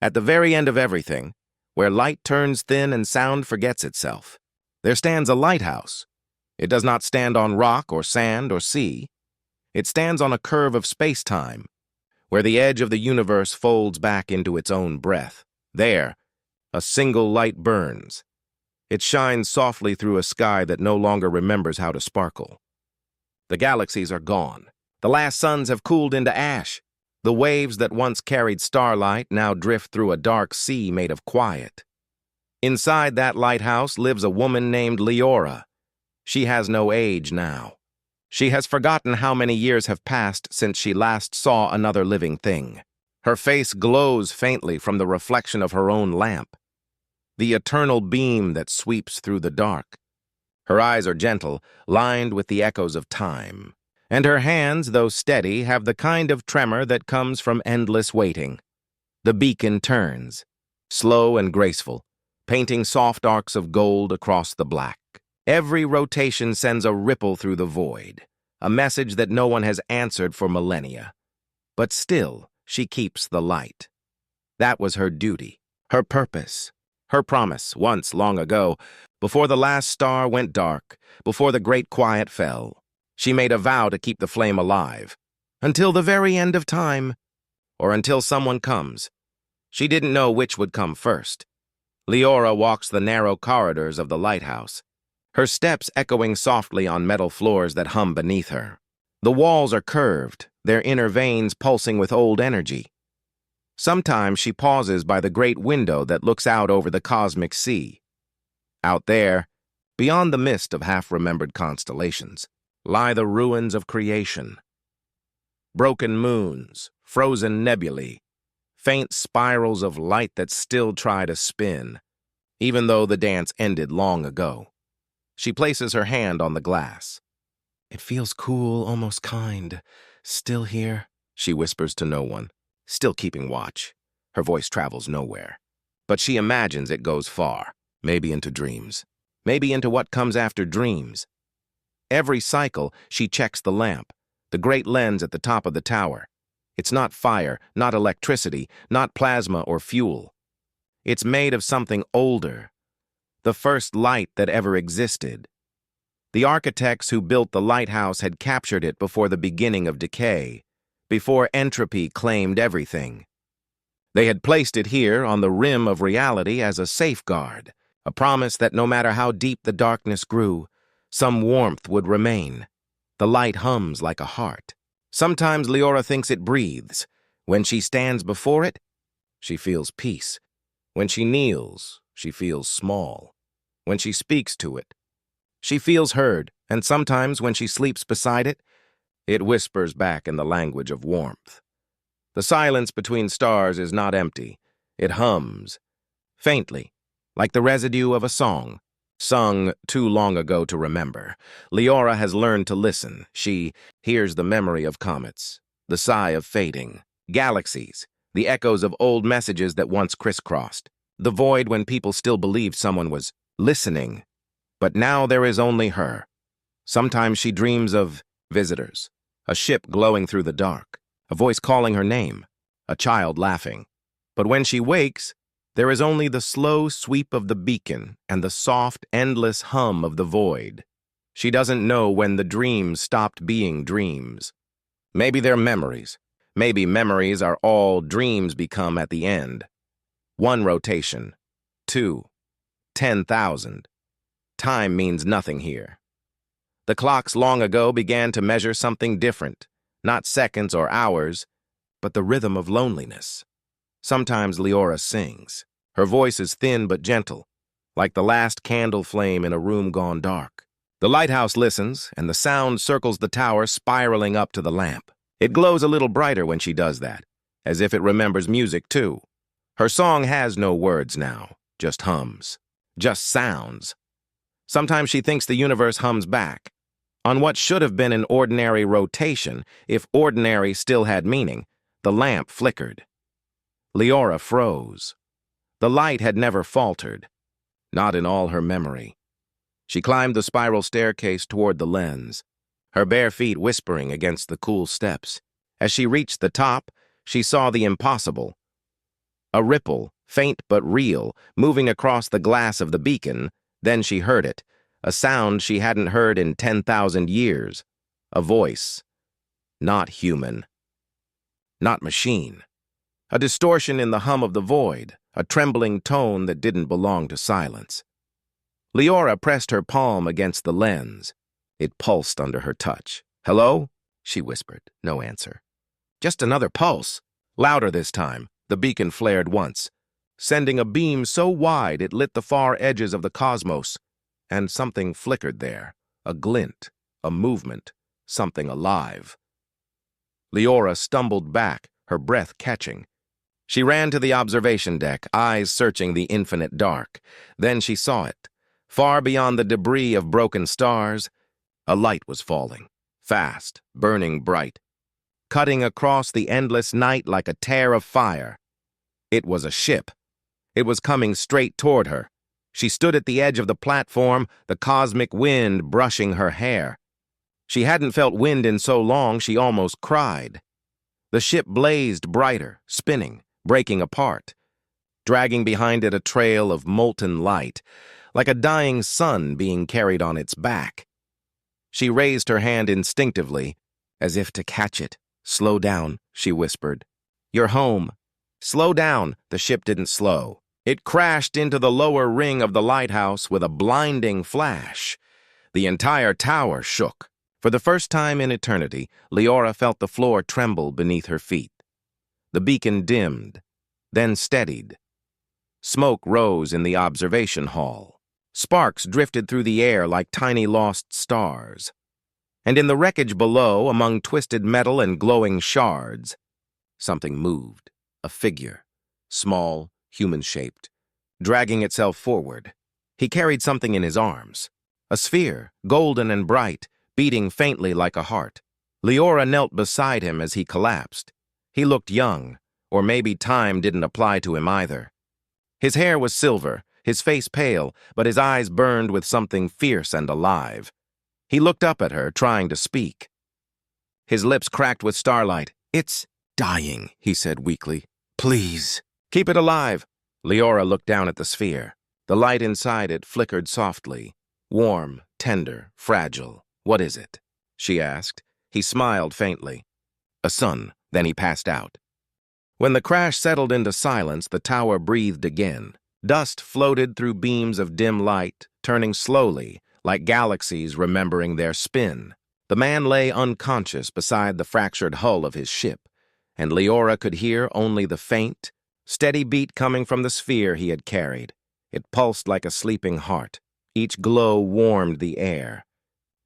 At the very end of everything, where light turns thin and sound forgets itself, there stands a lighthouse. It does not stand on rock or sand or sea. It stands on a curve of space-time, where the edge of the universe folds back into its own breath. There, a single light burns. It shines softly through a sky that no longer remembers how to sparkle. The galaxies are gone. The last suns have cooled into ash. The waves that once carried starlight now drift through a dark sea made of quiet. Inside that lighthouse lives a woman named Leora. She has no age now. She has forgotten how many years have passed since she last saw another living thing. Her face glows faintly from the reflection of her own lamp, the eternal beam that sweeps through the dark. Her eyes are gentle, lined with the echoes of time, and her hands, though steady, have the kind of tremor that comes from endless waiting. The beacon turns, slow and graceful, painting soft arcs of gold across the black. Every rotation sends a ripple through the void, a message that no one has answered for millennia. But still, she keeps the light. That was her duty, her purpose, her promise once long ago, before the last star went dark, before the great quiet fell. She made a vow to keep the flame alive, until the very end of time, or until someone comes. She didn't know which would come first. Leora walks the narrow corridors of the lighthouse, her steps echoing softly on metal floors that hum beneath her. The walls are curved, their inner veins pulsing with old energy. Sometimes she pauses by the great window that looks out over the cosmic sea. Out there, beyond the mist of half-remembered constellations, lie the ruins of creation. Broken moons, frozen nebulae, faint spirals of light that still try to spin, even though the dance ended long ago. She places her hand on the glass. "It feels cool, almost kind. Still here," she whispers to no one, still keeping watch. Her voice travels nowhere. But she imagines it goes far, maybe into dreams, maybe into what comes after dreams. Every cycle, she checks the lamp, the great lens at the top of the tower. It's not fire, not electricity, not plasma or fuel. It's made of something older, the first light that ever existed. The architects who built the lighthouse had captured it before the beginning of decay, before entropy claimed everything. They had placed it here on the rim of reality as a safeguard, a promise that no matter how deep the darkness grew, some warmth would remain. The light hums like a heart. Sometimes Leora thinks it breathes. When she stands before it, she feels peace. When she kneels, she feels small. When she speaks to it, she feels heard, and sometimes when she sleeps beside it, it whispers back in the language of warmth. The silence between stars is not empty. It hums, faintly, like the residue of a song, sung too long ago to remember. Leora has learned to listen. She hears the memory of comets, the sigh of fading, galaxies, the echoes of old messages that once crisscrossed, the void when people still believed someone was listening. But now there is only her. Sometimes she dreams of visitors, a ship glowing through the dark, a voice calling her name, a child laughing. But when she wakes, there is only the slow sweep of the beacon and the soft, endless hum of the void. She doesn't know when the dreams stopped being dreams. Maybe they're memories. Maybe memories are all dreams become at the end. 1 rotation, 2, 10,000. Time means nothing here. The clocks long ago began to measure something different, not seconds or hours, but the rhythm of loneliness. Sometimes Leora sings. Her voice is thin but gentle, like the last candle flame in a room gone dark. The lighthouse listens, and the sound circles the tower, spiraling up to the lamp. It glows a little brighter when she does that, as if it remembers music too. Her song has no words now, just hums, just sounds. Sometimes she thinks the universe hums back. On what should have been an ordinary rotation, if ordinary still had meaning, the lamp flickered. Leora froze. The light had never faltered, not in all her memory. She climbed the spiral staircase toward the lens, her bare feet whispering against the cool steps. As she reached the top, she saw the impossible. A ripple, faint but real, moving across the glass of the beacon. Then she heard it, a sound she hadn't heard in 10,000 years. A voice. Not human. Not machine. A distortion in the hum of the void, a trembling tone that didn't belong to silence. Leora pressed her palm against the lens. It pulsed under her touch. "Hello?" she whispered. No answer. "Just another pulse." Louder this time, the beacon flared once, sending a beam so wide it lit the far edges of the cosmos. And something flickered there, a glint, a movement, something alive. Leora stumbled back, her breath catching. She ran to the observation deck, eyes searching the infinite dark. Then she saw it. Far beyond the debris of broken stars, a light was falling, fast, burning bright, cutting across the endless night like a tear of fire. It was a ship. It was coming straight toward her. She stood at the edge of the platform, the cosmic wind brushing her hair. She hadn't felt wind in so long she almost cried. The ship blazed brighter, spinning, breaking apart, dragging behind it a trail of molten light, like a dying sun being carried on its back. She raised her hand instinctively, as if to catch it. "Slow down," she whispered. "You're home." "Slow down." The ship didn't slow. It crashed into the lower ring of the lighthouse with a blinding flash. The entire tower shook. For the first time in eternity, Leora felt the floor tremble beneath her feet. The beacon dimmed, then steadied. Smoke rose in the observation hall. Sparks drifted through the air like tiny lost stars. And in the wreckage below, among twisted metal and glowing shards, something moved, a figure, small, human-shaped, dragging itself forward. He carried something in his arms, a sphere, golden and bright, beating faintly like a heart. Leora knelt beside him as he collapsed. He looked young, or maybe time didn't apply to him either. His hair was silver, his face pale, but his eyes burned with something fierce and alive. He looked up at her, trying to speak. His lips cracked with starlight. "It's dying," he said weakly. "Please, keep it alive." Leora looked down at the sphere. The light inside it flickered softly, warm, tender, fragile. "What is it?" she asked. He smiled faintly. "A sun." Then he passed out. When the crash settled into silence, the tower breathed again. Dust floated through beams of dim light, turning slowly, like galaxies remembering their spin. The man lay unconscious beside the fractured hull of his ship, and Leora could hear only the faint, steady beat coming from the sphere he had carried. It pulsed like a sleeping heart. Each glow warmed the air,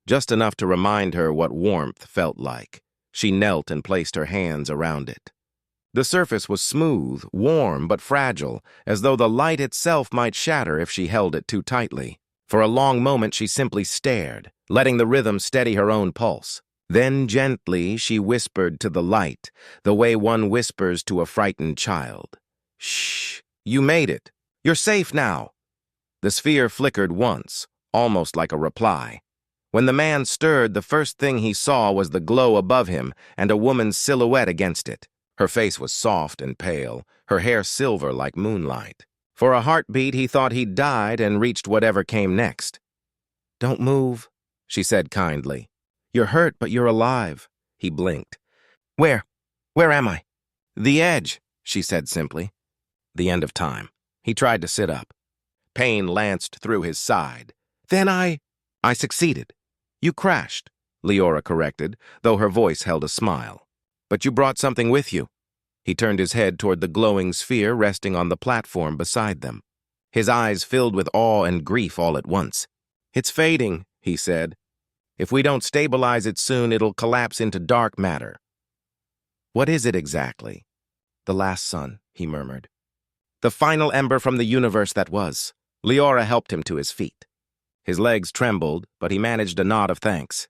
just enough to remind her what warmth felt like. She knelt and placed her hands around it. The surface was smooth, warm, but fragile, as though the light itself might shatter if she held it too tightly. For a long moment she simply stared, letting the rhythm steady her own pulse. Then gently she whispered to the light, the way one whispers to a frightened child. "Shh, you made it. You're safe now." The sphere flickered once, almost like a reply. When the man stirred, the first thing he saw was the glow above him and a woman's silhouette against it. Her face was soft and pale, her hair silver like moonlight. For a heartbeat, he thought he'd died and reached whatever came next. "Don't move," she said kindly. "You're hurt, but you're alive." He blinked. Where am I?" "The edge," she said simply. The end of time. He tried to sit up. Pain lanced through his side. "Then I succeeded." "You crashed," Leora corrected, though her voice held a smile. "But you brought something with you." He turned his head toward the glowing sphere resting on the platform beside them. His eyes filled with awe and grief all at once. "It's fading," he said. "If we don't stabilize it soon, it'll collapse into dark matter." "What is it exactly?" "The last sun," he murmured. "The final ember from the universe that was." Leora helped him to his feet. His legs trembled, but he managed a nod of thanks.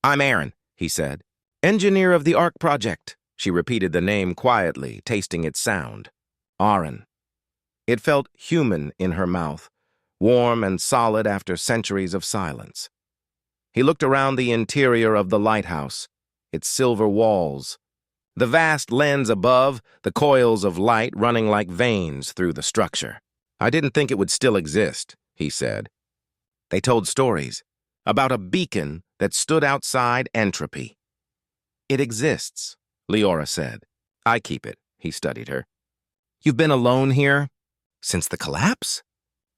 "I'm Aaron," he said. "Engineer of the Ark Project." She repeated the name quietly, tasting its sound. Aaron. It felt human in her mouth, warm and solid after centuries of silence. He looked around the interior of the lighthouse, its silver walls, The vast lens above, the coils of light running like veins through the structure. I didn't think it would still exist, he said. They told stories about a beacon that stood outside entropy. It exists, Leora said. I keep it, he studied her. You've been alone here? Since the collapse?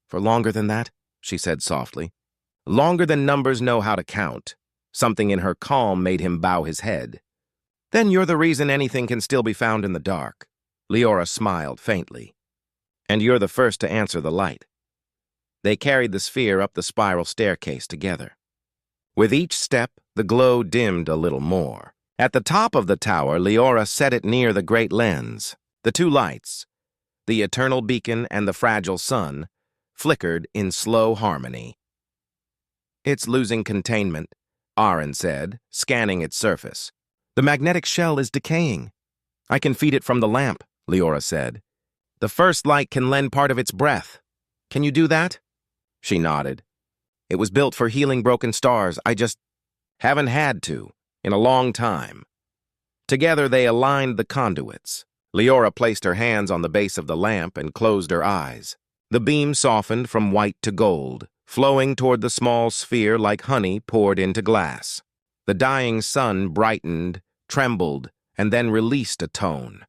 For longer than that, she said softly. Longer than numbers know how to count. Something in her calm made him bow his head. Then you're the reason anything can still be found in the dark. Leora smiled faintly. And you're the first to answer the light. They carried the sphere up the spiral staircase together. With each step, the glow dimmed a little more. At the top of the tower, Leora set it near the great lens. The two lights, the eternal beacon and the fragile sun, flickered in slow harmony. It's losing containment, Aaron said, scanning its surface. The magnetic shell is decaying. I can feed it from the lamp, Leora said. The first light can lend part of its breath. Can you do that? She nodded. It was built for healing broken stars. I just haven't had to in a long time. Together they aligned the conduits. Leora placed her hands on the base of the lamp and closed her eyes. The beam softened from white to gold, flowing toward the small sphere like honey poured into glass. The dying sun brightened, trembled, and then released a tone.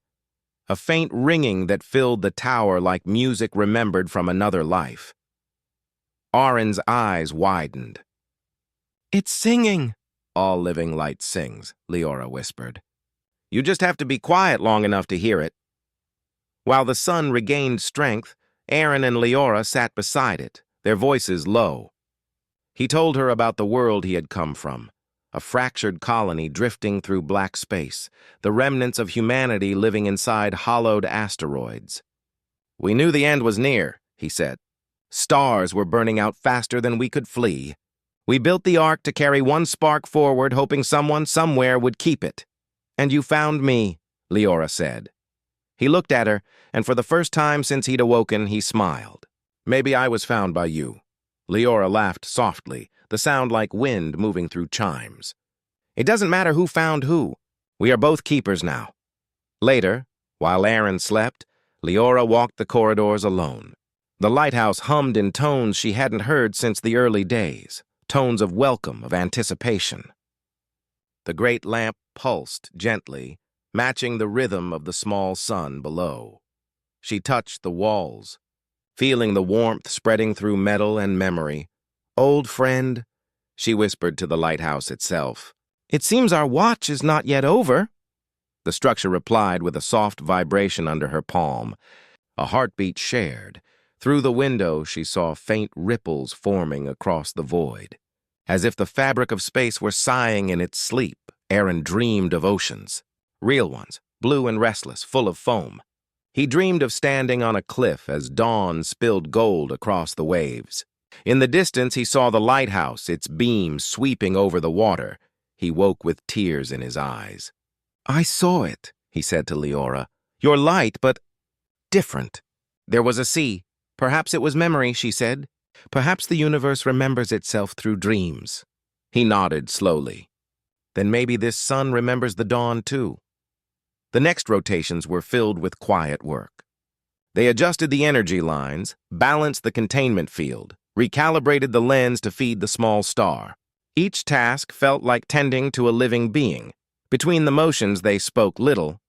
A faint ringing that filled the tower like music remembered from another life. Aaron's eyes widened. It's singing. All living light sings, Leora whispered. You just have to be quiet long enough to hear it. While the sun regained strength, Aaron and Leora sat beside it, their voices low. He told her about the world he had come from, a fractured colony drifting through black space, the remnants of humanity living inside hollowed asteroids. We knew the end was near, he said. Stars were burning out faster than we could flee. We built the ark to carry one spark forward, hoping someone somewhere would keep it. And you found me, Leora said. He looked at her, and for the first time since he'd awoken, he smiled. Maybe I was found by you. Leora laughed softly, the sound like wind moving through chimes. It doesn't matter who found who. We are both keepers now. Later, while Aaron slept, Leora walked the corridors alone. The lighthouse hummed in tones she hadn't heard since the early days, tones of welcome, of anticipation. The great lamp pulsed gently, matching the rhythm of the small sun below. She touched the walls, feeling the warmth spreading through metal and memory. Old friend, she whispered to the lighthouse itself. It seems our watch is not yet over. The structure replied with a soft vibration under her palm, a heartbeat shared. Through the window, she saw faint ripples forming across the void. As if the fabric of space were sighing in its sleep, Aaron dreamed of oceans. Real ones, blue and restless, full of foam. He dreamed of standing on a cliff as dawn spilled gold across the waves. In the distance, he saw the lighthouse, its beams sweeping over the water. He woke with tears in his eyes. I saw it, he said to Leora. Your light, but different. There was a sea. Perhaps it was memory, she said. Perhaps the universe remembers itself through dreams. He nodded slowly. Then maybe this sun remembers the dawn too. The next rotations were filled with quiet work. They adjusted the energy lines, balanced the containment field, recalibrated the lens to feed the small star. Each task felt like tending to a living being. Between the motions they spoke little,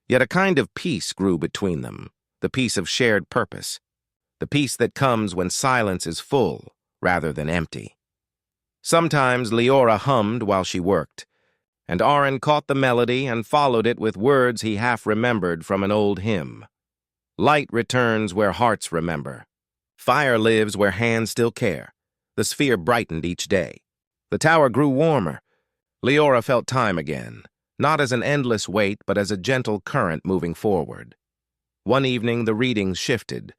yet a kind of peace grew between them, the peace of shared purpose. The peace that comes when silence is full rather than empty. Sometimes Leora hummed while she worked, and Aaron caught the melody and followed it with words he half remembered from an old hymn. Light returns where hearts remember. Fire lives where hands still care. The sphere brightened each day. The tower grew warmer. Leora felt time again, not as an endless wait, but as a gentle current moving forward. One evening, the readings shifted.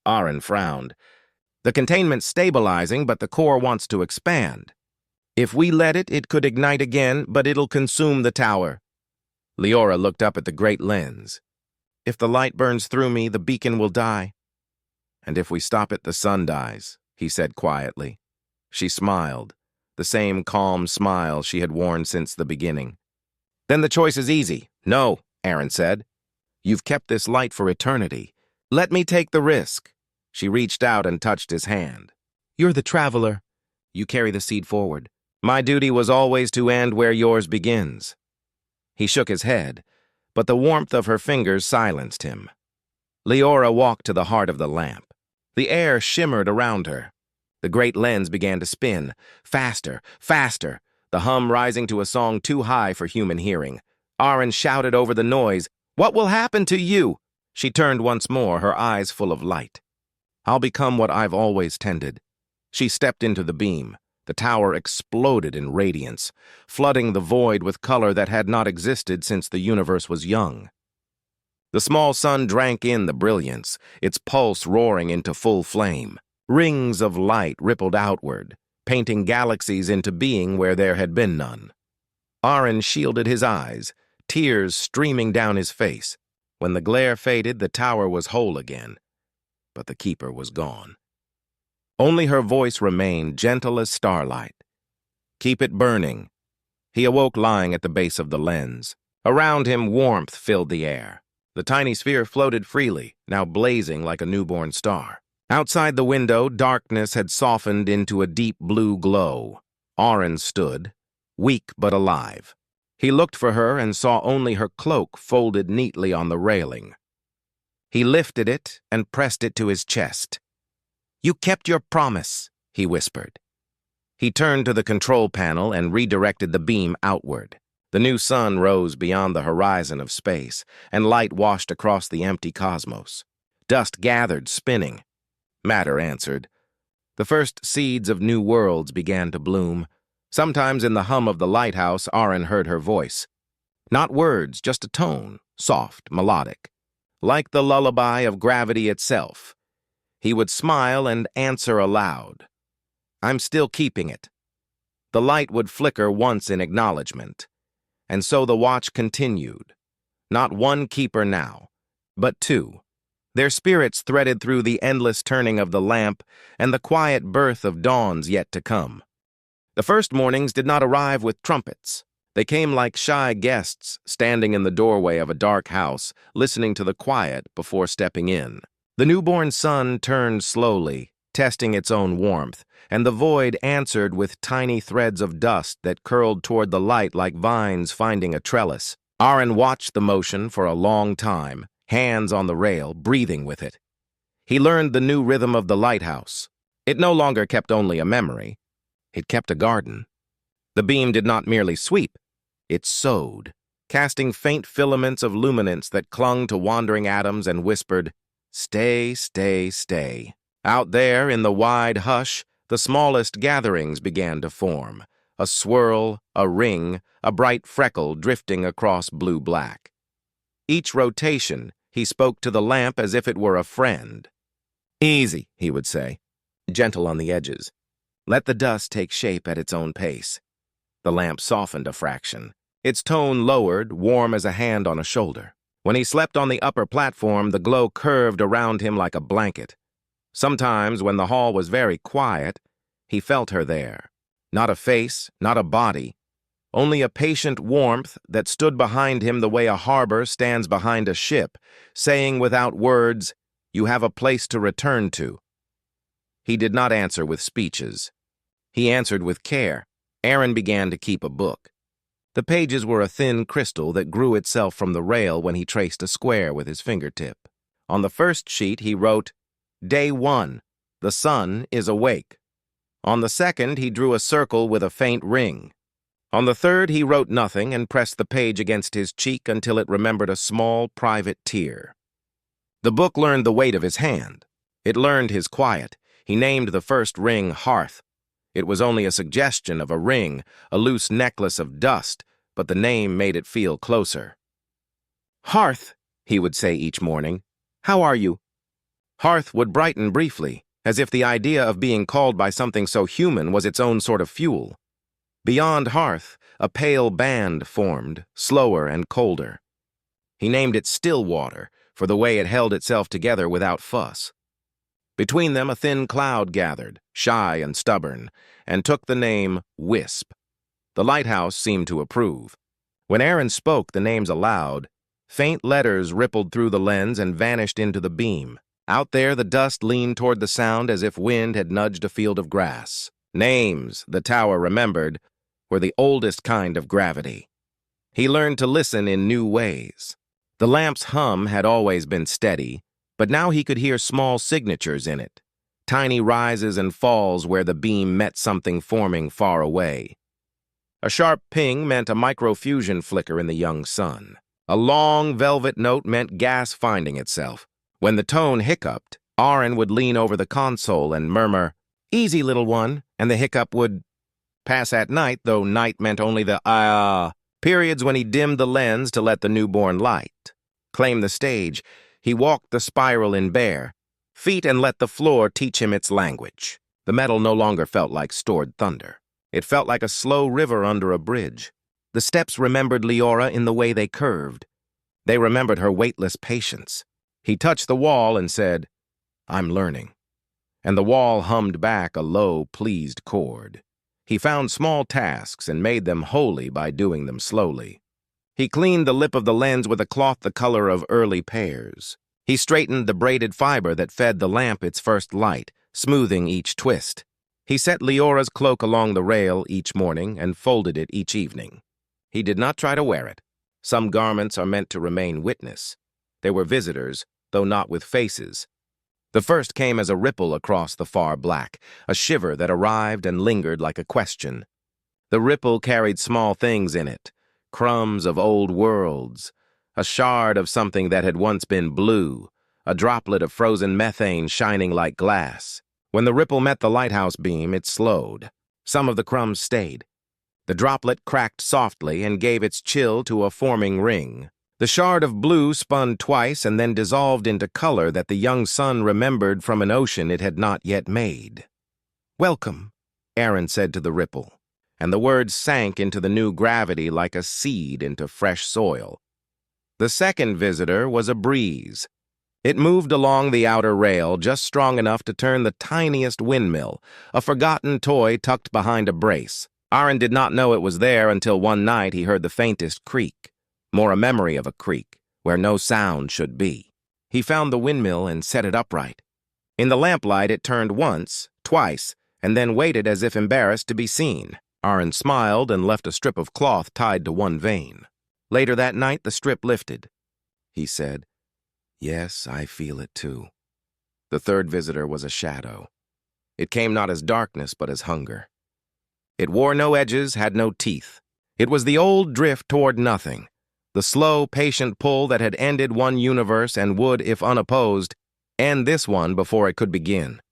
Aaron frowned. The containment's stabilizing, but the core wants to expand. If we let it, it could ignite again, but it'll consume the tower. Leora looked up at the great lens. If the light burns through me, the beacon will die. And if we stop it, the sun dies, he said quietly. She smiled, the same calm smile she had worn since the beginning. Then the choice is easy. No, Aaron said. "You've kept this light for eternity. Let me take the risk." She reached out and touched his hand. "You're the traveler. You carry the seed forward. My duty was always to end where yours begins." He shook his head, but the warmth of her fingers silenced him. Leora walked to the heart of the lamp. The air shimmered around her. The great lens began to spin, faster, faster, the hum rising to a song too high for human hearing. Aaron shouted over the noise, "What will happen to you?" She turned once more, her eyes full of light. "I'll become what I've always tended." She stepped into the beam. The tower exploded in radiance, flooding the void with color that had not existed since the universe was young. The small sun drank in the brilliance, its pulse roaring into full flame. Rings of light rippled outward, painting galaxies into being where there had been none. Aaron shielded his eyes, tears streaming down his face. When the glare faded, the tower was whole again, but the keeper was gone. Only her voice remained, gentle as starlight. "Keep it burning." He awoke lying at the base of the lens. Around him, warmth filled the air. The tiny sphere floated freely, now blazing like a newborn star. Outside the window, darkness had softened into a deep blue glow. Aaron stood, weak but alive. He looked for her and saw only her cloak folded neatly on the railing. He lifted it and pressed it to his chest. "You kept your promise," he whispered. He turned to the control panel and redirected the beam outward. The new sun rose beyond the horizon of space, and light washed across the empty cosmos. Dust gathered, spinning. Matter answered. The first seeds of new worlds began to bloom. Sometimes in the hum of the lighthouse, Aaron heard her voice. Not words, just a tone, soft, melodic. Like the lullaby of gravity itself. He would smile and answer aloud. "I'm still keeping it." The light would flicker once in acknowledgement. And so the watch continued. Not one keeper now, but two. Their spirits threaded through the endless turning of the lamp and the quiet birth of dawns yet to come. The first mornings did not arrive with trumpets. They came like shy guests standing in the doorway of a dark house, listening to the quiet before stepping in. The newborn sun turned slowly, testing its own warmth, and the void answered with tiny threads of dust that curled toward the light like vines finding a trellis. Aaron watched the motion for a long time, hands on the rail, breathing with it. He learned the new rhythm of the lighthouse. It no longer kept only a memory. It kept a garden. The beam did not merely sweep. It sowed, casting faint filaments of luminance that clung to wandering atoms and whispered, "Stay, stay, stay." Out there in the wide hush, the smallest gatherings began to form. A swirl, a ring, a bright freckle drifting across blue-black. Each rotation, he spoke to the lamp as if it were a friend. "Easy," he would say, gentle on the edges. "Let the dust take shape at its own pace." The lamp softened a fraction. Its tone lowered, warm as a hand on a shoulder. When he slept on the upper platform, the glow curved around him like a blanket. Sometimes, when the hall was very quiet, he felt her there. Not a face, not a body, only a patient warmth that stood behind him the way a harbor stands behind a ship, saying without words, "You have a place to return to." He did not answer with speeches. He answered with care. Aaron began to keep a book. The pages were a thin crystal that grew itself from the rail when he traced a square with his fingertip. On the first sheet he wrote, "Day 1, the sun is awake." On the second he drew a circle with a faint ring. On the third he wrote nothing and pressed the page against his cheek until it remembered a small private tear. The book learned the weight of his hand. It learned his quiet. He named the first ring Hearth. It was only a suggestion of a ring, a loose necklace of dust, but the name made it feel closer. "Hearth," he would say each morning. "How are you?" Hearth would brighten briefly, as if the idea of being called by something so human was its own sort of fuel. Beyond Hearth, a pale band formed, slower and colder. He named it Stillwater, for the way it held itself together without fuss. Between them a thin cloud gathered, shy and stubborn, and took the name Wisp. The lighthouse seemed to approve. When Aaron spoke the names aloud, Faint letters rippled through the lens and vanished into the beam. Out there, the dust leaned toward the sound as if wind had nudged a field of grass. Names, the tower remembered, were the oldest kind of gravity. He learned to listen in new ways. The lamp's hum had always been steady, but now he could hear small signatures in it, tiny rises and falls where the beam met something forming far away. A sharp ping meant a microfusion flicker in the young sun. A long velvet note meant gas finding itself. When the tone hiccuped, Aaron would lean over the console and murmur, "Easy, little one," and the hiccup would pass at night, though night meant only the periods when he dimmed the lens to let the newborn light claim the stage. He walked the spiral in bare feet and let the floor teach him its language. The metal no longer felt like stored thunder. It felt like a slow river under a bridge. The steps remembered Leora in the way they curved. They remembered her weightless patience. He touched the wall and said, "I'm learning." And the wall hummed back a low, pleased chord. He found small tasks and made them holy by doing them slowly. He cleaned the lip of the lens with a cloth the color of early pears. He straightened the braided fiber that fed the lamp its first light, smoothing each twist. He set Leora's cloak along the rail each morning and folded it each evening. He did not try to wear it. Some garments are meant to remain witness. They were visitors, though not with faces. The first came as a ripple across the far black, a shiver that arrived and lingered like a question. The ripple carried small things in it, crumbs of old worlds, a shard of something that had once been blue, a droplet of frozen methane shining like glass. When the ripple met the lighthouse beam, it slowed. Some of the crumbs stayed. The droplet cracked softly and gave its chill to a forming ring. The shard of blue spun twice and then dissolved into color that the young sun remembered from an ocean it had not yet made. "Welcome," Aaron said to the ripple, and the words sank into the new gravity like a seed into fresh soil. The second visitor was a breeze. It moved along the outer rail just strong enough to turn the tiniest windmill, a forgotten toy tucked behind a brace. Aaron did not know it was there until one night he heard the faintest creak. More a memory of a creak, where no sound should be. He found the windmill and set it upright. In the lamplight it turned once, twice, and then waited as if embarrassed to be seen. Aaron smiled and left a strip of cloth tied to one vein. Later that night the strip lifted. He said, "Yes, I feel it too." The third visitor was a shadow. It came not as darkness but as hunger. It wore no edges, had no teeth. It was the old drift toward nothing. The slow, patient pull that had ended one universe and would, if unopposed, end this one before it could begin.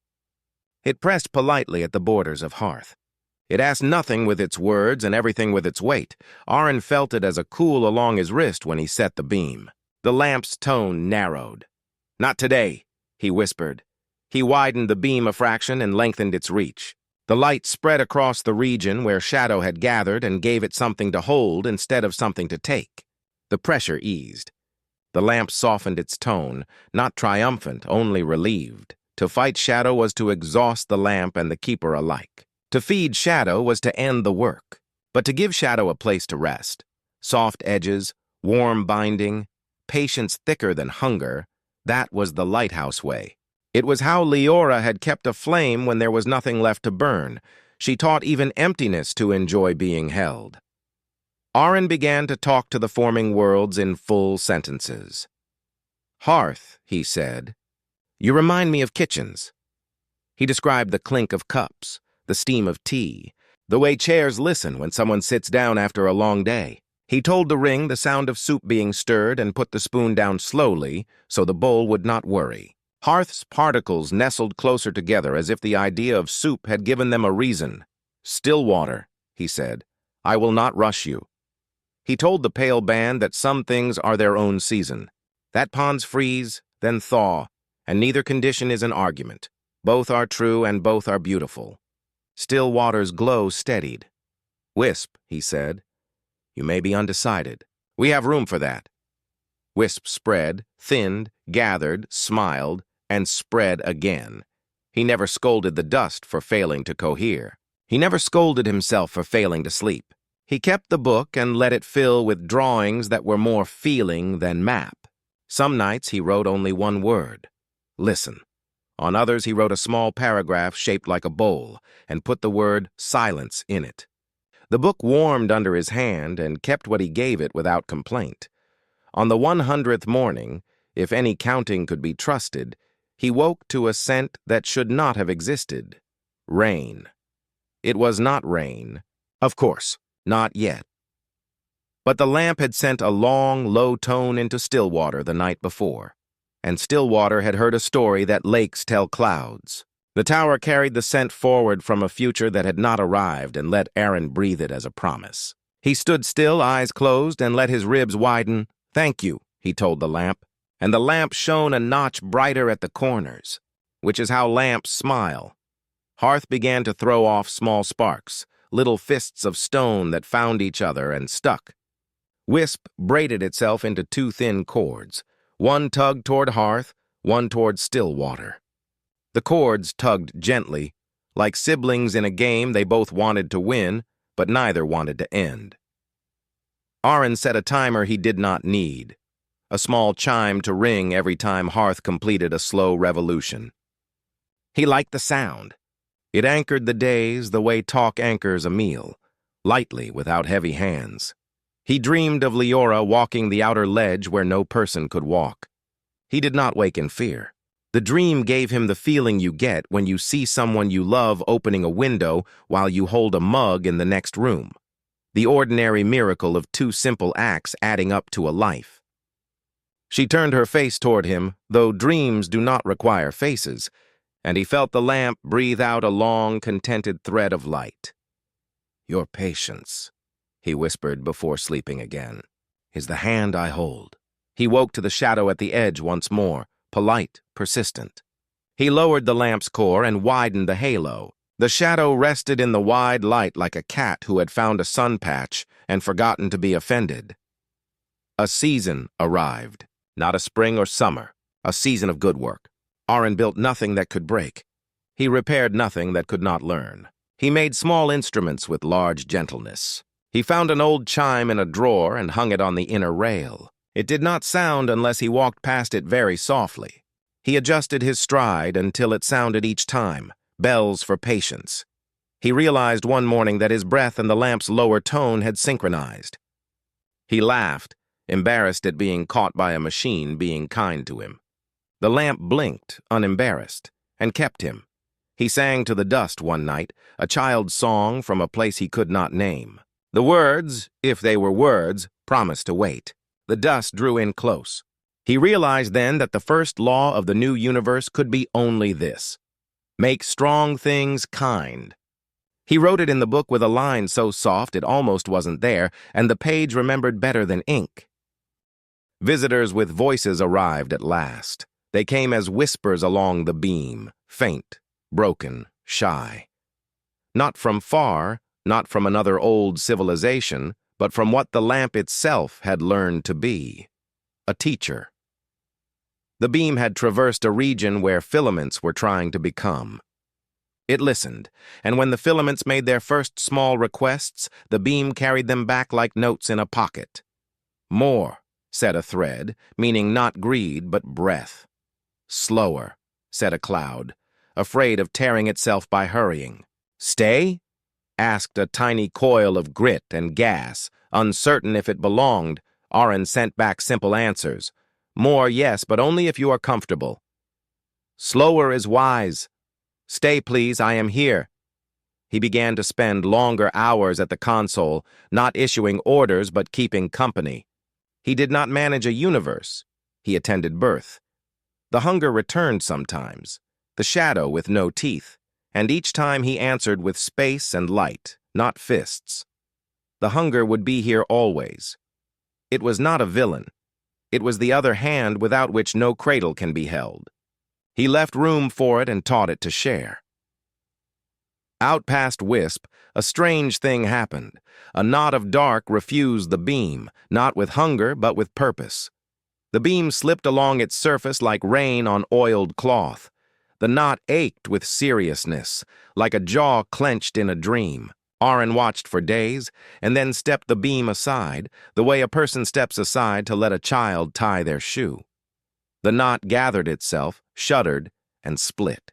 It pressed politely at the borders of hearth. It asked nothing with its words and everything with its weight. Aaron felt it as a cool along his wrist when he set the beam. The lamp's tone narrowed. "Not today," he whispered. He widened the beam a fraction and lengthened its reach. The light spread across the region where shadow had gathered and gave it something to hold instead of something to take. The pressure eased. The lamp softened its tone, not triumphant, only relieved. To fight shadow was to exhaust the lamp and the keeper alike. To feed shadow was to end the work. But to give shadow a place to rest, soft edges, warm binding, patience thicker than hunger, that was the lighthouse way. It was how Leora had kept a flame when there was nothing left to burn. She taught even emptiness to enjoy being held. Aaron began to talk to the forming worlds in full sentences. "Hearth," he said. "You remind me of kitchens." He described the clink of cups, the steam of tea, the way chairs listen when someone sits down after a long day. He told the ring the sound of soup being stirred and put the spoon down slowly so the bowl would not worry. Hearth's particles nestled closer together as if the idea of soup had given them a reason. "Still water," he said. "I will not rush you." He told the pale band that some things are their own season. That ponds freeze, then thaw, and neither condition is an argument. Both are true and both are beautiful. Still water's glow steadied. "Wisp," he said. "You may be undecided. We have room for that." Wisp spread, thinned, gathered, smiled, and spread again. He never scolded the dust for failing to cohere. He never scolded himself for failing to sleep. He kept the book and let it fill with drawings that were more feeling than map. Some nights he wrote only one word: listen. On others he wrote a small paragraph shaped like a bowl and put the word silence in it. The book warmed under his hand and kept what he gave it without complaint. On the 100th morning, if any counting could be trusted, he woke to a scent that should not have existed: rain. It was not rain. Of course, not yet. But the lamp had sent a long, low tone into Stillwater the night before, and Stillwater had heard a story that lakes tell clouds. The tower carried the scent forward from a future that had not arrived and let Aaron breathe it as a promise. He stood still, eyes closed, and let his ribs widen. "Thank you," he told the lamp, and the lamp shone a notch brighter at the corners, which is how lamps smile. Hearth began to throw off small sparks, little fists of stone that found each other and stuck. Wisp braided itself into two thin cords. One tugged toward Hearth, one toward Stillwater. The cords tugged gently. Like siblings in a game, they both wanted to win, but neither wanted to end. Aaron set a timer he did not need, a small chime to ring every time Hearth completed a slow revolution. He liked the sound. It anchored the days the way talk anchors a meal, lightly without heavy hands. He dreamed of Leora walking the outer ledge where no person could walk. He did not wake in fear. The dream gave him the feeling you get when you see someone you love opening a window while you hold a mug in the next room. The ordinary miracle of two simple acts adding up to a life. She turned her face toward him, though dreams do not require faces, and he felt the lamp breathe out a long, contented thread of light. "Your patience," he whispered before sleeping again, "is the hand I hold." He woke to the shadow at the edge once more, polite, persistent. He lowered the lamp's core and widened the halo. The shadow rested in the wide light like a cat who had found a sun patch and forgotten to be offended. A season arrived, not a spring or summer, a season of good work. Aaron built nothing that could break. He repaired nothing that could not learn. He made small instruments with large gentleness. He found an old chime in a drawer and hung it on the inner rail. It did not sound unless he walked past it very softly. He adjusted his stride until it sounded each time, bells for patience. He realized one morning that his breath and the lamp's lower tone had synchronized. He laughed, embarrassed at being caught by a machine being kind to him. The lamp blinked, unembarrassed, and kept him. He sang to the dust one night, a child's song from a place he could not name. The words, if they were words, promised to wait. The dust drew in close. He realized then that the first law of the new universe could be only this: make strong things kind. He wrote it in the book with a line so soft it almost wasn't there, and the page remembered better than ink. Visitors with voices arrived at last. They came as whispers along the beam, faint, broken, shy. Not from far, not from another old civilization, but from what the lamp itself had learned to be: a teacher. The beam had traversed a region where filaments were trying to become. It listened, and when the filaments made their first small requests, the beam carried them back like notes in a pocket. "More," said a thread, meaning not greed but breath. "Slower," said a cloud, afraid of tearing itself by hurrying. "Stay?" asked a tiny coil of grit and gas, uncertain if it belonged. Aaron sent back simple answers. "More, yes, but only if you are comfortable." "Slower is wise." "Stay, please, I am here." He began to spend longer hours at the console, not issuing orders but keeping company. He did not manage a universe. He attended birth. The hunger returned sometimes, the shadow with no teeth, and each time he answered with space and light, not fists. The hunger would be here always. It was not a villain. It was the other hand without which no cradle can be held. He left room for it and taught it to share. Out past Wisp, a strange thing happened. A knot of dark refused the beam, not with hunger but with purpose. The beam slipped along its surface like rain on oiled cloth. The knot ached with seriousness, like a jaw clenched in a dream. Aaron watched for days, and then stepped the beam aside, the way a person steps aside to let a child tie their shoe. The knot gathered itself, shuddered, and split.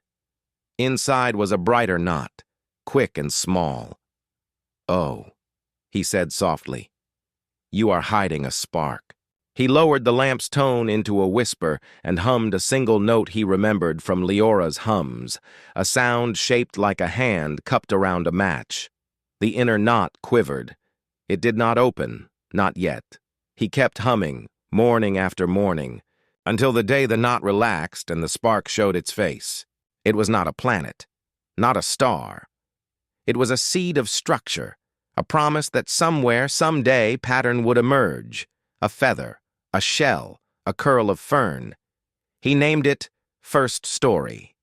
Inside was a brighter knot, quick and small. "Oh," he said softly, "you are hiding a spark." He lowered the lamp's tone into a whisper and hummed a single note he remembered from Leora's hums, a sound shaped like a hand cupped around a match. The inner knot quivered. It did not open, not yet. He kept humming, morning after morning, until the day the knot relaxed and the spark showed its face. It was not a planet, not a star. It was a seed of structure, a promise that somewhere, someday, pattern would emerge. A feather, a shell, a curl of fern. He named it First Story.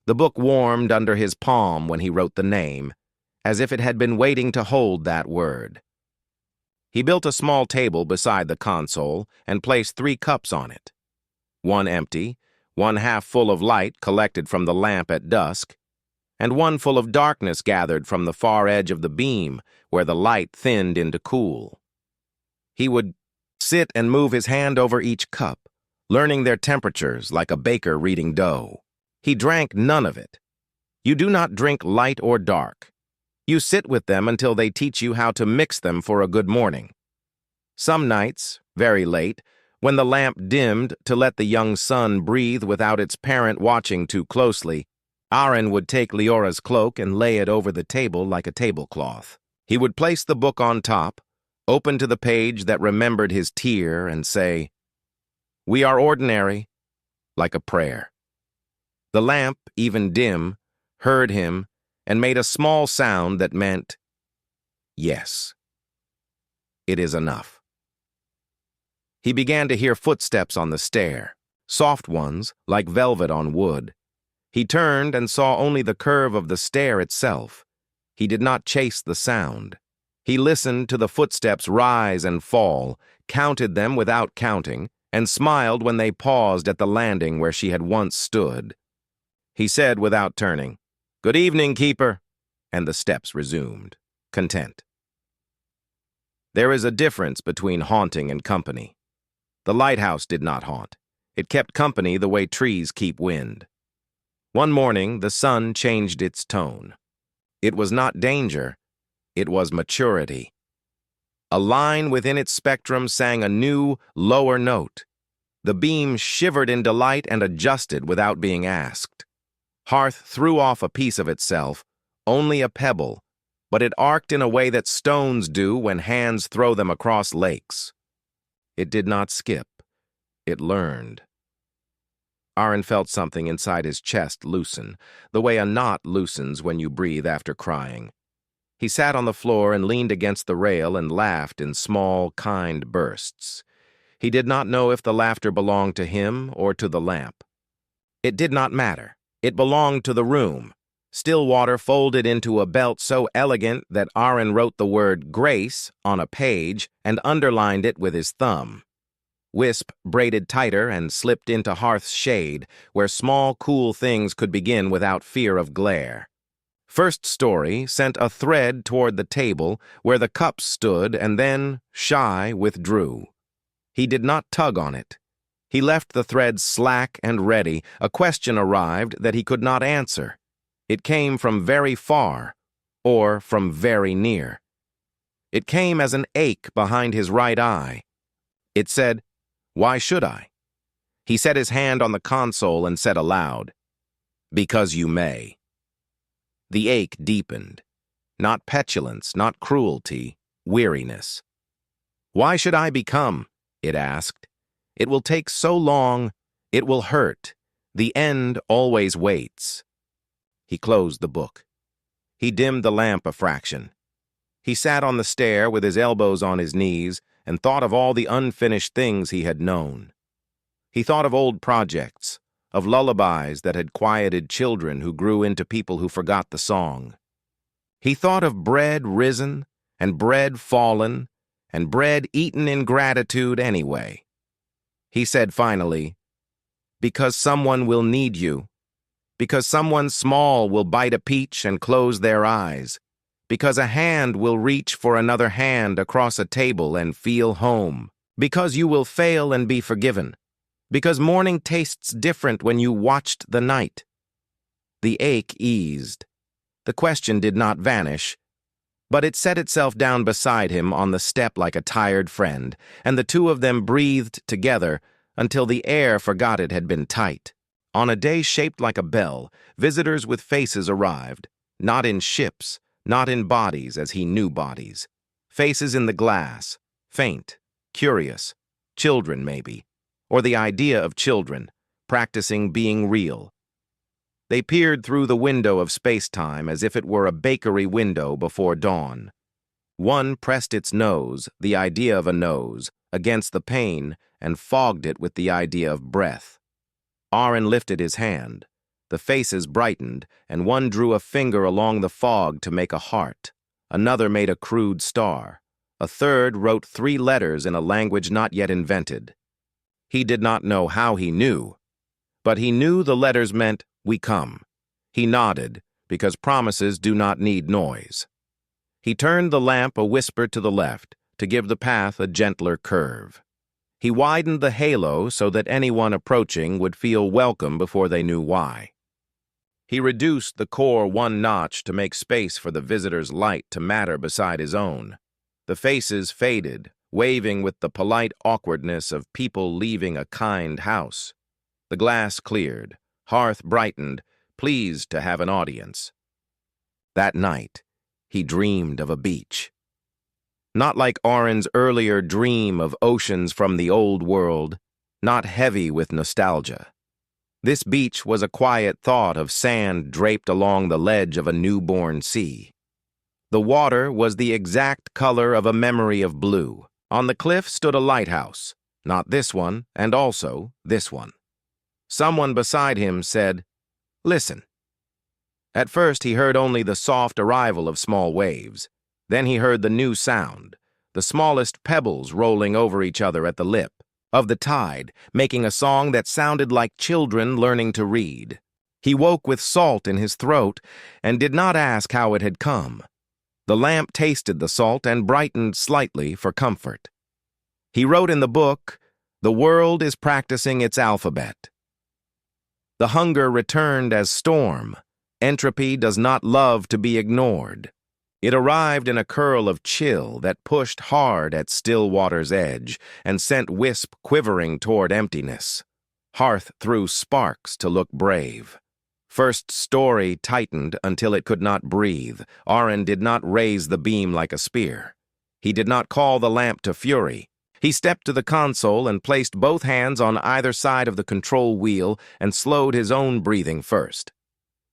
The book warmed under his palm when he wrote the name, as if it had been waiting to hold that word. He built a small table beside the console and placed 3 cups on it. One empty, one half full of light collected from the lamp at dusk, and one full of darkness gathered from the far edge of the beam where the light thinned into cool. He would sit and move his hand over each cup, learning their temperatures like a baker reading dough. He drank none of it. You do not drink light or dark. You sit with them until they teach you how to mix them for a good morning. Some nights, very late, when the lamp dimmed to let the young sun breathe without its parent watching too closely, Aaron would take Leora's cloak and lay it over the table like a tablecloth. He would place the book on top, open to the page that remembered his tear, and say, "We are ordinary," like a prayer. The lamp, even dim, heard him and made a small sound that meant, "Yes, it is enough." He began to hear footsteps on the stair, soft ones, like velvet on wood. He turned and saw only the curve of the stair itself. He did not chase the sound. He listened to the footsteps rise and fall, counted them without counting, and smiled when they paused at the landing where she had once stood. He said without turning, "Good evening, keeper," and the steps resumed, content. There is a difference between haunting and company. The lighthouse did not haunt. It kept company the way trees keep wind. One morning, the sun changed its tone. It was not danger, it was maturity. A line within its spectrum sang a new, lower note. The beam shivered in delight and adjusted without being asked. Hearth threw off a piece of itself, only a pebble, but it arced in a way that stones do when hands throw them across lakes. It did not skip. It learned. Aaron felt something inside his chest loosen, the way a knot loosens when you breathe after crying. He sat on the floor and leaned against the rail and laughed in small, kind bursts. He did not know if the laughter belonged to him or to the lamp. It did not matter. It belonged to the room. Still water folded into a belt so elegant that Aaron wrote the word "grace" on a page and underlined it with his thumb. Wisp braided tighter and slipped into Hearth's shade, where small, cool things could begin without fear of glare. First Story sent a thread toward the table where the cups stood and then, shy, withdrew. He did not tug on it. He left the thread slack and ready. A question arrived that he could not answer. It came from very far, or from very near. It came as an ache behind his right eye. It said, "Why should I?" He set his hand on the console and said aloud, "Because you may." The ache deepened. Not petulance, not cruelty, weariness. "Why should I become?" it asked. "It will take so long. It will hurt. The end always waits." He closed the book. He dimmed the lamp a fraction. He sat on the stair with his elbows on his knees and thought of all the unfinished things he had known. He thought of old projects, of lullabies that had quieted children who grew into people who forgot the song. He thought of bread risen and bread fallen and bread eaten in gratitude anyway. He said finally, "Because someone will need you. Because someone small will bite a peach and close their eyes. Because a hand will reach for another hand across a table and feel home. Because you will fail and be forgiven. Because morning tastes different when you watched the night. The ache eased. The question did not vanish, but it set itself down beside him on the step like a tired friend, and the two of them breathed together until the air forgot it had been tight. On a day shaped like a bell, visitors with faces arrived, not in ships, not in bodies as he knew bodies. Faces in the glass, faint, curious, children maybe, or the idea of children, practicing being real. They peered through the window of space-time as if it were a bakery window before dawn. One pressed its nose, the idea of a nose, against the pane and fogged it with the idea of breath. Aaron lifted his hand. The faces brightened, and one drew a finger along the fog to make a heart. Another made a crude star. A third wrote 3 letters in a language not yet invented. He did not know how he knew, but he knew the letters meant, "We come." He nodded, because promises do not need noise. He turned the lamp a whisper to the left, to give the path a gentler curve. He widened the halo so that anyone approaching would feel welcome before they knew why. He reduced the core 1 notch to make space for the visitor's light to matter beside his own. The faces faded, waving with the polite awkwardness of people leaving a kind house. The glass cleared. Hearth brightened, pleased to have an audience. That night, he dreamed of a beach. Not like Aaron's earlier dream of oceans from the old world, not heavy with nostalgia. This beach was a quiet thought of sand draped along the ledge of a newborn sea. The water was the exact color of a memory of blue. On the cliff stood a lighthouse, not this one, and also this one. Someone beside him said, "Listen." At first he heard only the soft arrival of small waves. Then he heard the new sound, the smallest pebbles rolling over each other at the lip of the tide, making a song that sounded like children learning to read. He woke with salt in his throat and did not ask how it had come. The lamp tasted the salt and brightened slightly for comfort. He wrote in the book, "The world is practicing its alphabet." The hunger returned as storm. Entropy does not love to be ignored. It arrived in a curl of chill that pushed hard at still water's edge and sent Wisp quivering toward emptiness. Hearth threw sparks to look brave. First story tightened until it could not breathe. Aaron did not raise the beam like a spear. He did not call the lamp to fury. He stepped to the console and placed both hands on either side of the control wheel and slowed his own breathing first.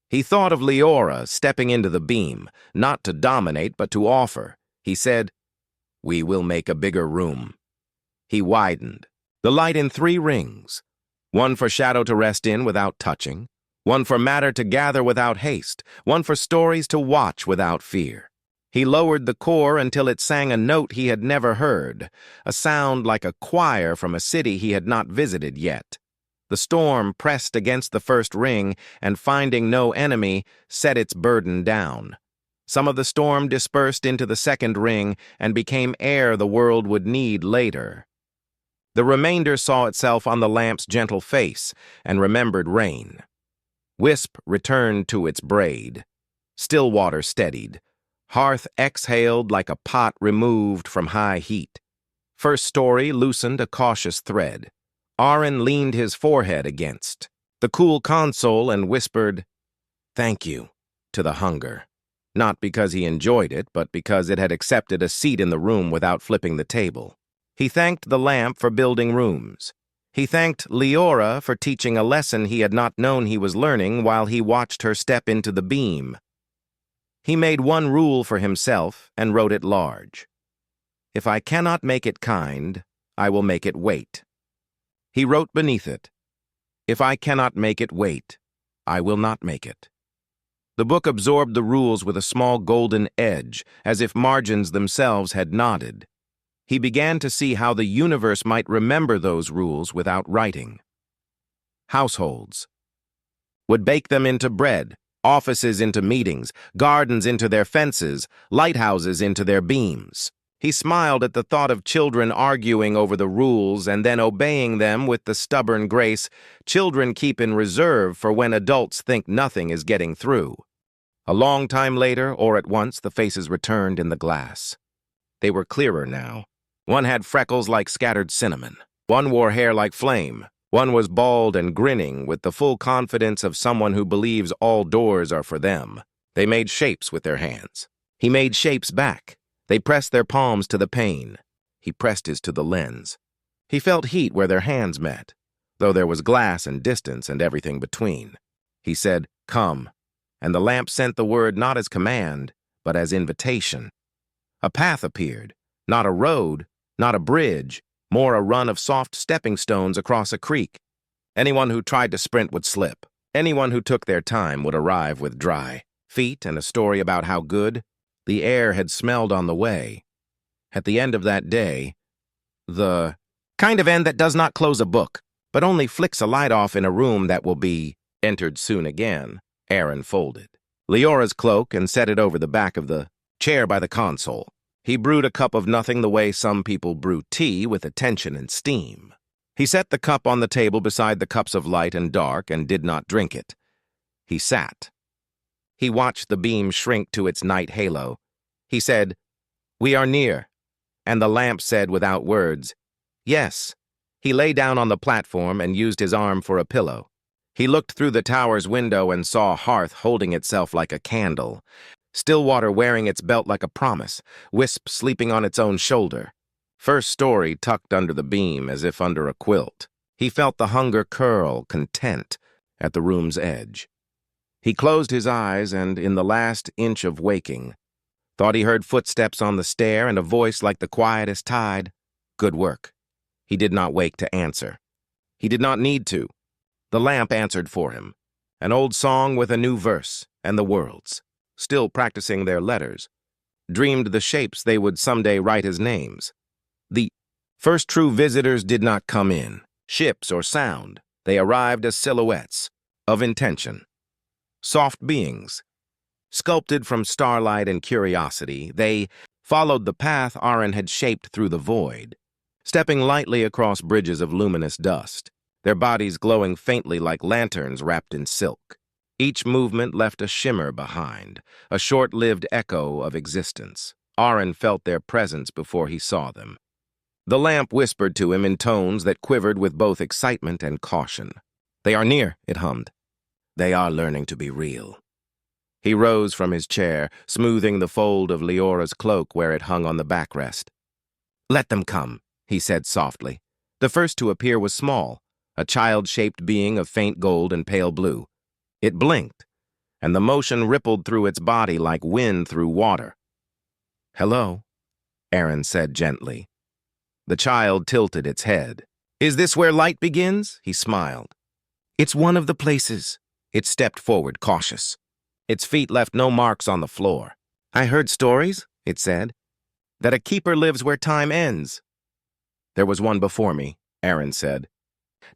He thought of Leora stepping into the beam, not to dominate but to offer. He said, "We will make a bigger room." He widened. The light in 3 rings. One for shadow to rest in without touching. One for matter to gather without haste. One for stories to watch without fear. He lowered the core until it sang a note he had never heard, a sound like a choir from a city he had not visited yet. The storm pressed against the first ring and, finding no enemy, set its burden down. Some of the storm dispersed into the second ring and became air the world would need later. The remainder saw itself on the lamp's gentle face and remembered rain. Wisp returned to its braid. Stillwater steadied. Hearth exhaled like a pot removed from high heat. First story loosened a cautious thread. Aaron leaned his forehead against the cool console and whispered, "Thank you," to the hunger. Not because he enjoyed it, but because it had accepted a seat in the room without flipping the table. He thanked the lamp for building rooms. He thanked Leora for teaching a lesson he had not known he was learning while he watched her step into the beam. He made one rule for himself and wrote it large. "If I cannot make it kind, I will make it wait." He wrote beneath it, "If I cannot make it wait, I will not make it." The book absorbed the rules with a small golden edge, as if margins themselves had nodded. He began to see how the universe might remember those rules without writing. Households would bake them into bread, offices into meetings, gardens into their fences, lighthouses into their beams. He smiled at the thought of children arguing over the rules and then obeying them with the stubborn grace children keep in reserve for when adults think nothing is getting through. A long time later, or at once, the faces returned in the glass. They were clearer now. One had freckles like scattered cinnamon. One wore hair like flame. One was bald and grinning with the full confidence of someone who believes all doors are for them. They made shapes with their hands. He made shapes back. They pressed their palms to the pane. He pressed his to the lens. He felt heat where their hands met, though there was glass and distance and everything between. He said, "Come," and the lamp sent the word not as command, but as invitation. A path appeared, not a road, not a bridge, more a run of soft stepping stones across a creek. Anyone who tried to sprint would slip. Anyone who took their time would arrive with dry feet and a story about how good the air had smelled on the way. At the end of that day, the kind of end that does not close a book, but only flicks a light off in a room that will be entered soon again, Aaron folded Leora's cloak and set it over the back of the chair by the console. He brewed a cup of nothing the way some people brew tea, with attention and steam. He set the cup on the table beside the cups of light and dark and did not drink it. He sat. He watched the beam shrink to its night halo. He said, "We are near." And the lamp said without words, "Yes." He lay down on the platform and used his arm for a pillow. He looked through the tower's window and saw a hearth holding itself like a candle, Stillwater wearing its belt like a promise, Wisp sleeping on its own shoulder, First Story tucked under the beam as if under a quilt. He felt the hunger curl, content, at the room's edge. He closed his eyes and, in the last inch of waking, thought he heard footsteps on the stair and a voice like the quietest tide. Good work. He did not wake to answer. He did not need to. The lamp answered for him. An old song with a new verse, and the world's, still practicing their letters, dreamed the shapes they would someday write as names. The first true visitors did not come in, ships or sound. They arrived as silhouettes, of intention. Soft beings. Sculpted from starlight and curiosity, they followed the path Aaron had shaped through the void, stepping lightly across bridges of luminous dust, their bodies glowing faintly like lanterns wrapped in silk. Each movement left a shimmer behind, a short-lived echo of existence. Aaron felt their presence before he saw them. The lamp whispered to him in tones that quivered with both excitement and caution. "They are near," it hummed. "They are learning to be real." He rose from his chair, smoothing the fold of Leora's cloak where it hung on the backrest. "Let them come," he said softly. The first to appear was small, a child-shaped being of faint gold and pale blue. It blinked, and the motion rippled through its body like wind through water. "Hello," Aaron said gently. The child tilted its head. "Is this where light begins?" He smiled. "It's one of the places." It stepped forward, cautious. Its feet left no marks on the floor. "I heard stories," it said, "that a keeper lives where time ends." "There was one before me," Aaron said.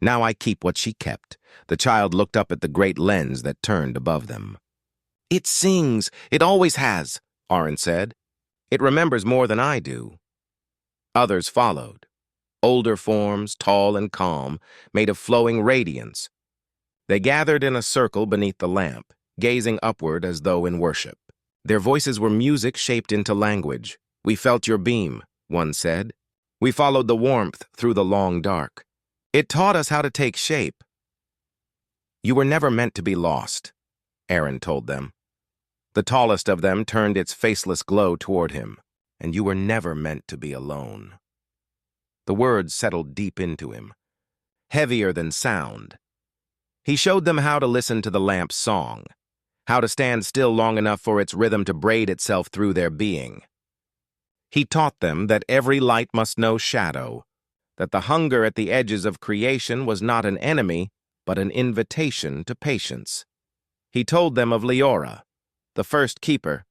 "Now I keep what she kept." The child looked up at the great lens that turned above them. "It sings. It always has," Aaron said. "It remembers more than I do." Others followed. Older forms, tall and calm, made of flowing radiance. They gathered in a circle beneath the lamp, gazing upward as though in worship. Their voices were music shaped into language. "We felt your beam," one said. "We followed the warmth through the long dark. It taught us how to take shape." "You were never meant to be lost," Aaron told them. The tallest of them turned its faceless glow toward him. "And you were never meant to be alone." The words settled deep into him, heavier than sound. He showed them how to listen to the lamp's song, how to stand still long enough for its rhythm to braid itself through their being. He taught them that every light must know shadow, that the hunger at the edges of creation was not an enemy, but an invitation to patience. He told them of Leora, the first keeper,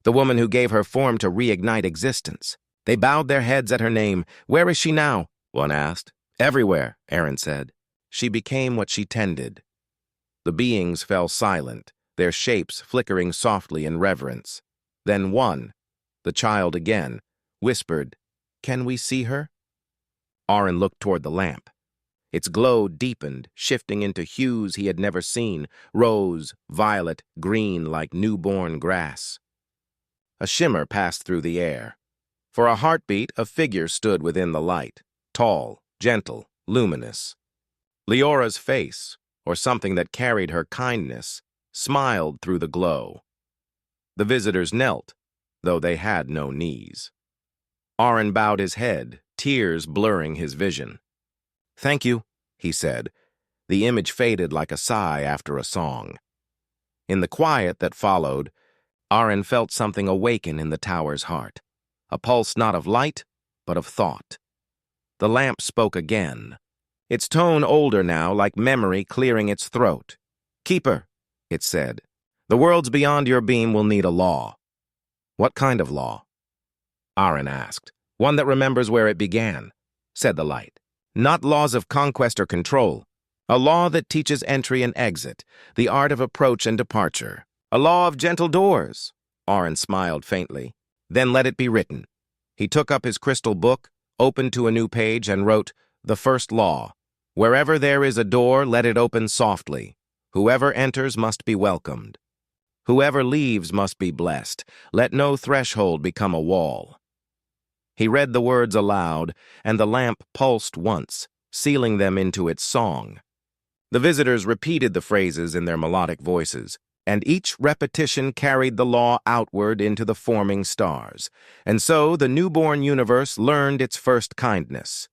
the woman who gave her form to reignite existence. They bowed their heads at her name. "Where is she now?" one asked. "Everywhere," Aaron said. "She became what she tended." The beings fell silent, their shapes flickering softly in reverence. Then one, the child again, whispered, "Can we see her?" Arin looked toward the lamp. Its glow deepened, shifting into hues he had never seen, rose, violet, green like newborn grass. A shimmer passed through the air. For a heartbeat, a figure stood within the light, tall, gentle, luminous. Leora's face, or something that carried her kindness, smiled through the glow. The visitors knelt, though they had no knees. Arin bowed his head, tears blurring his vision. "Thank you," he said. The image faded like a sigh after a song. In the quiet that followed, Arin felt something awaken in the tower's heart, a pulse not of light, but of thought. The lamp spoke again, its tone older now, like memory clearing its throat. "Keeper," it said, "the worlds beyond your beam will need a law." "What kind of law?" Arin asked. "One that remembers where it began," said the light. "Not laws of conquest or control. A law that teaches entry and exit, the art of approach and departure. A law of gentle doors." Arin smiled faintly. "Then let it be written." He took up his crystal book, opened to a new page, and wrote, "The first law. Wherever there is a door, let it open softly. Whoever enters must be welcomed. Whoever leaves must be blessed. Let no threshold become a wall." He read the words aloud, and the lamp pulsed once, sealing them into its song. The visitors repeated the phrases in their melodic voices, and each repetition carried the law outward into the forming stars. And so the newborn universe learned its first kindness.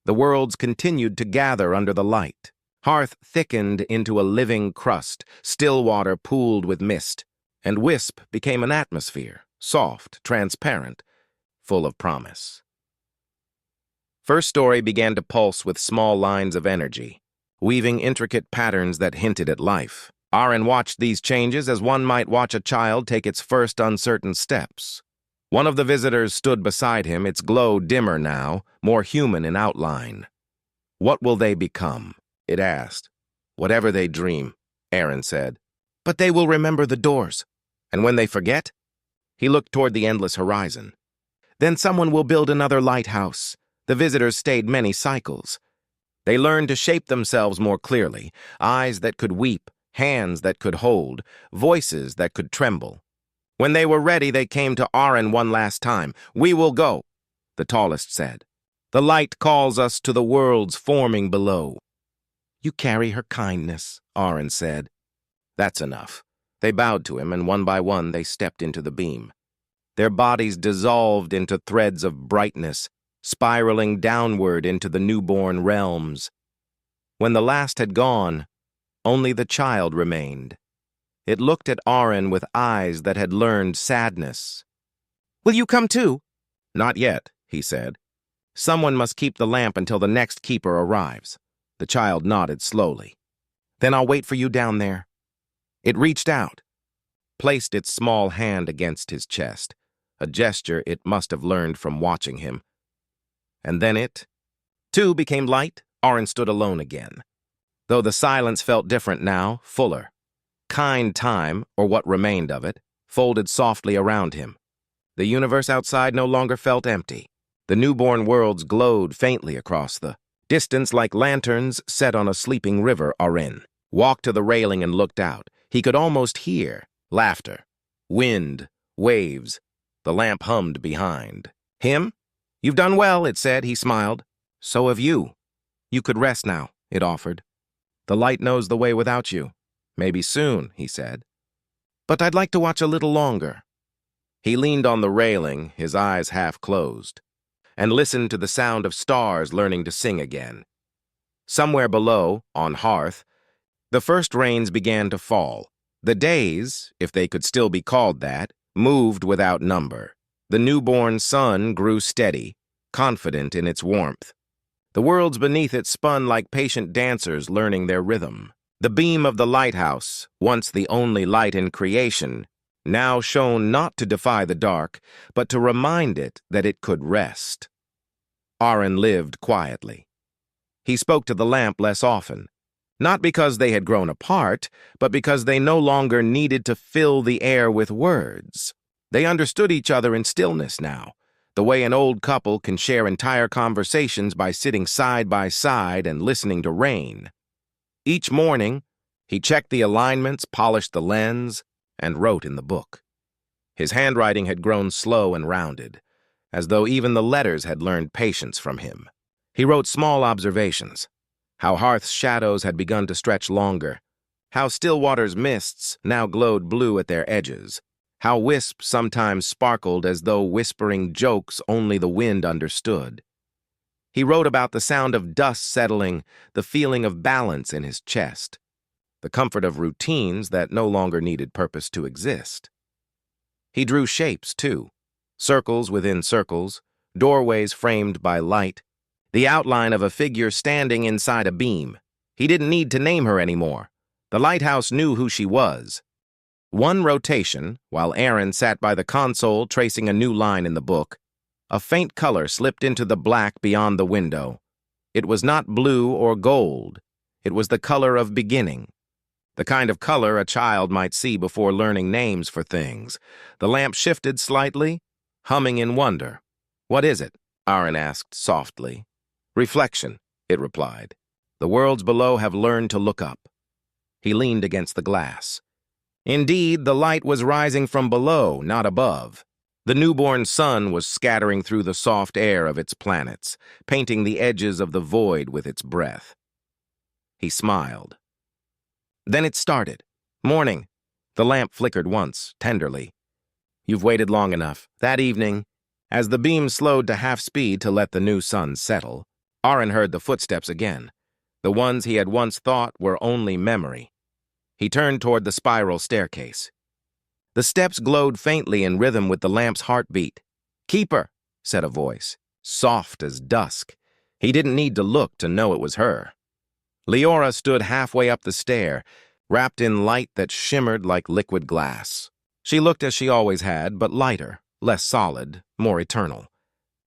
The worlds continued to gather under the light. Hearth thickened into a living crust, still water pooled with mist, and wisp became an atmosphere, soft, transparent, full of promise. First Story began to pulse with small lines of energy, weaving intricate patterns that hinted at life. Arin watched these changes as one might watch a child take its first uncertain steps. One of the visitors stood beside him, its glow dimmer now, more human in outline. "What will they become?" it asked. "Whatever they dream," Arin said. "But they will remember the doors. And when they forget?" He looked toward the endless horizon. "Then someone will build another lighthouse." The visitors stayed many cycles. They learned to shape themselves more clearly, eyes that could weep, hands that could hold, voices that could tremble. When they were ready, they came to Arin one last time. "We will go," the tallest said. "The light calls us to the worlds forming below." "You carry her kindness," Arin said. "That's enough." They bowed to him, and one by one they stepped into the beam. Their bodies dissolved into threads of brightness, spiraling downward into the newborn realms. When the last had gone, only the child remained. It looked at Arin with eyes that had learned sadness. "Will you come too?" "Not yet," he said. "Someone must keep the lamp until the next keeper arrives." The child nodded slowly. "Then I'll wait for you down there." It reached out, placed its small hand against his chest, a gesture it must have learned from watching him. And then it, too, became light. Arin stood alone again. Though the silence felt different now, fuller. Kind time, or what remained of it, folded softly around him. The universe outside no longer felt empty. The newborn worlds glowed faintly across the distance like lanterns set on a sleeping river. Arin walked to the railing and looked out. He could almost hear laughter, wind, waves. The lamp hummed behind. "Him? You've done well," it said. He smiled. "So have you." "You could rest now," it offered. "The light knows the way without you." "Maybe soon," he said. "But I'd like to watch a little longer." He leaned on the railing, his eyes half closed, and listened to the sound of stars learning to sing again. Somewhere below, on Hearth, the first rains began to fall. The days, if they could still be called that, moved without number. The newborn sun grew steady, confident in its warmth. The worlds beneath it spun like patient dancers learning their rhythm. The beam of the lighthouse, once the only light in creation, now shone not to defy the dark, but to remind it that it could rest. Arin lived quietly. He spoke to the lamp less often. Not because they had grown apart, but because they no longer needed to fill the air with words. They understood each other in stillness now, the way an old couple can share entire conversations by sitting side by side and listening to rain. Each morning, he checked the alignments, polished the lens, and wrote in the book. His handwriting had grown slow and rounded, as though even the letters had learned patience from him. He wrote small observations: how Hearth's shadows had begun to stretch longer, how Stillwater's mists now glowed blue at their edges, how wisps sometimes sparkled as though whispering jokes only the wind understood. He wrote about the sound of dust settling, the feeling of balance in his chest, the comfort of routines that no longer needed purpose to exist. He drew shapes, too, circles within circles, doorways framed by light, the outline of a figure standing inside a beam. He didn't need to name her anymore. The lighthouse knew who she was. One rotation, while Aaron sat by the console tracing a new line in the book, a faint color slipped into the black beyond the window. It was not blue or gold. It was the color of beginning. The kind of color a child might see before learning names for things. The lamp shifted slightly, humming in wonder. "What is it?" Aaron asked softly. "Reflection," it replied. "The worlds below have learned to look up." He leaned against the glass. Indeed, the light was rising from below, not above. The newborn sun was scattering through the soft air of its planets, painting the edges of the void with its breath. He smiled. Then it started. "Morning." The lamp flickered once, tenderly. "You've waited long enough." That evening, as the beam slowed to half speed to let the new sun settle, Aaron heard the footsteps again, the ones he had once thought were only memory. He turned toward the spiral staircase. The steps glowed faintly in rhythm with the lamp's heartbeat. "Keeper," said a voice, soft as dusk. He didn't need to look to know it was her. Leora stood halfway up the stair, wrapped in light that shimmered like liquid glass. She looked as she always had, but lighter, less solid, more eternal.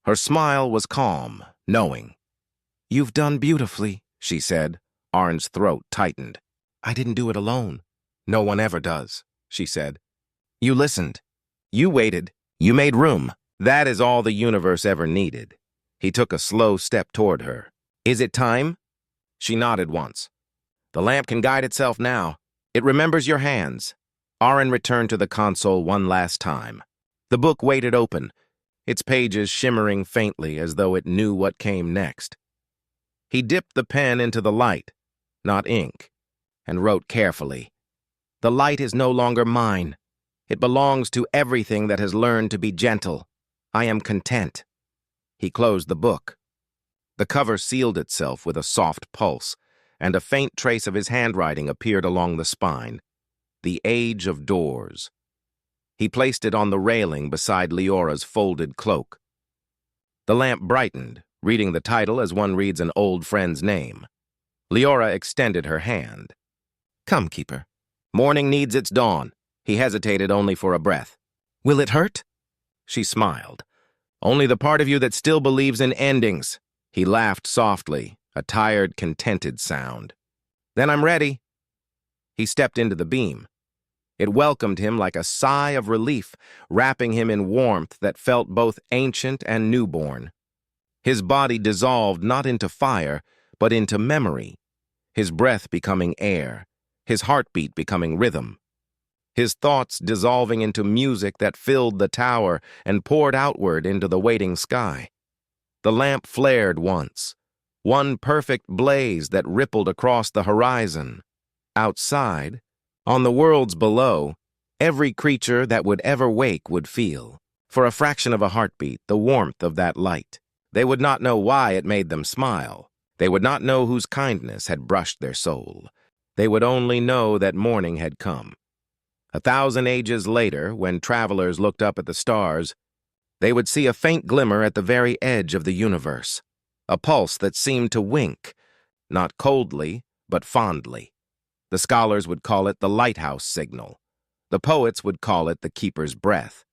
Her smile was calm, knowing. "You've done beautifully," she said. Aaron's throat tightened. "I didn't do it alone." "No one ever does," she said. "You listened. You waited. You made room. That is all the universe ever needed." He took a slow step toward her. "Is it time?" She nodded once. "The lamp can guide itself now. It remembers your hands." Aaron returned to the console one last time. The book waited open, its pages shimmering faintly as though it knew what came next. He dipped the pen into the light, not ink, and wrote carefully. "The light is no longer mine. It belongs to everything that has learned to be gentle. I am content." He closed the book. The cover sealed itself with a soft pulse, and a faint trace of his handwriting appeared along the spine. "The Age of Doors." He placed it on the railing beside Leora's folded cloak. The lamp brightened, reading the title as one reads an old friend's name. Leora extended her hand. "Come, Keeper. Morning needs its dawn." He hesitated only for a breath. "Will it hurt?" She smiled. "Only the part of you that still believes in endings." He laughed softly, a tired, contented sound. "Then I'm ready." He stepped into the beam. It welcomed him like a sigh of relief, wrapping him in warmth that felt both ancient and newborn. His body dissolved not into fire, but into memory, his breath becoming air, his heartbeat becoming rhythm, his thoughts dissolving into music that filled the tower and poured outward into the waiting sky. The lamp flared once, one perfect blaze that rippled across the horizon. Outside, on the worlds below, every creature that would ever wake would feel, for a fraction of a heartbeat, the warmth of that light. They would not know why it made them smile. They would not know whose kindness had brushed their soul. They would only know that morning had come. 1,000 ages later, when travelers looked up at the stars, they would see a faint glimmer at the very edge of the universe, a pulse that seemed to wink, not coldly, but fondly. The scholars would call it the lighthouse signal. The poets would call it the keeper's breath.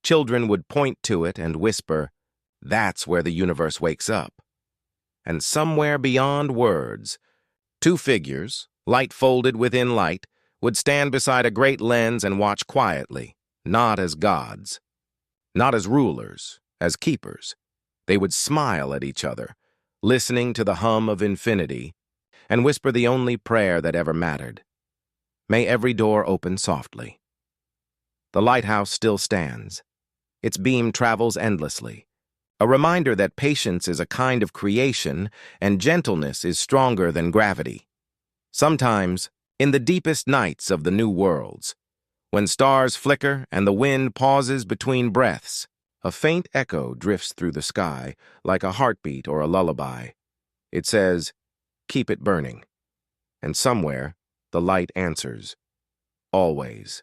Children would point to it and whisper, "That's where the universe wakes up." And somewhere beyond words, Two figures, light folded within light, would stand beside a great lens and watch quietly, not as gods, not as rulers, as keepers. They would smile at each other, listening to the hum of infinity, and whisper the only prayer that ever mattered. May every door open softly. The lighthouse still stands. Its beam travels endlessly, a reminder that patience is a kind of creation and gentleness is stronger than gravity. Sometimes, in the deepest nights of the new worlds, when stars flicker and the wind pauses between breaths, a faint echo drifts through the sky like a heartbeat or a lullaby. It says, "Keep it burning." And somewhere, the light answers, "Always."